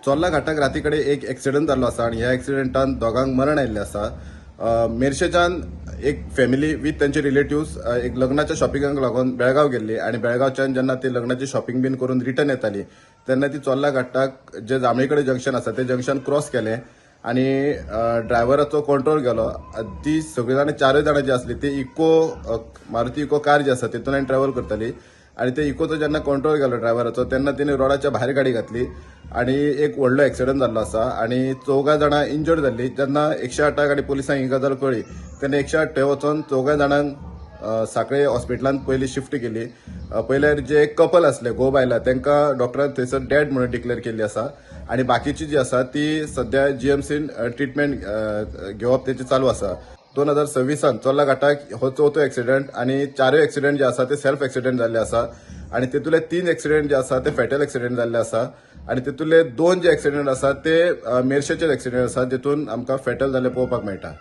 चोर्ला घाटाक राती कडेन एक एक्सिडंट जाल्लो आसा आनी ह्या एक्सिडंटान दोगांक मरण आयिल्लें आसा। मेर्शेच्यान एक फॅमिली विथ तांचे रिलेटिव्स एक लग्नाच्या शॉपिंगाक लागून बेळगाव गेल्ली आणि बेळगावच्यान जेन्ना ती लग्नाची शॉपिंग बीन करून रिटर्न येताली तेन्ना ती चोर्ला घाटाक जे जांभळीकडे जंक्शन आसा ते जंक्शन क्रॉस केलें आणि ड्रायव्हराचो कंट्रोल गेलो। ती सगळीं जाणां 4 जाणां जी आसली ती मारुती इको कार जी आसा तितून हांवें ट्रॅव्हल करताली आणि ते इकोचो जेन्ना कंट्रोल गेलो ड्रायव्हराचो तेन्ना तिने रोडाच्या भायर गाडी घातली आणि एक व्हडलो एक्सिडंट जाल्लो आसा आणि 4 जाणां इंजर्ड जाल्ली। जेन्ना 108 आणि पुलिसांक ही गजाल कळ्ळी तेन्ना 108 थंय वचून 4 जाणांक सांखळे हॉस्पिटलांत पयली शिफ्ट केली। पयल्यार जे कपल आसले घोव बायला तांकां डॉक्टरान थंयसर डेड म्हणून डिक्लेअर केल्ली आसा आणि बाकीची जी आसा ती सध्या जीएमसीन ट्रिटमेंट घेवप तेची चालू आसा। 2026 चोर्ला घाटाक हो 4थो एक्सिडंट आणि 4 एक्सिडंट जे आसा ते सेल्फ एक्सिडंट जाल्ले आसा आणि तितूले 3 एक्सिडंट जे आसा ते फॅटल एक्सिडंट जाल्ले आसा आणि तितूले 2 जे एक्सिडंट आसा ते मेर्शेचे एक्सिडंट आसा जितून आमकां फॅटल जाल्ले पळोवपाक मेळटा।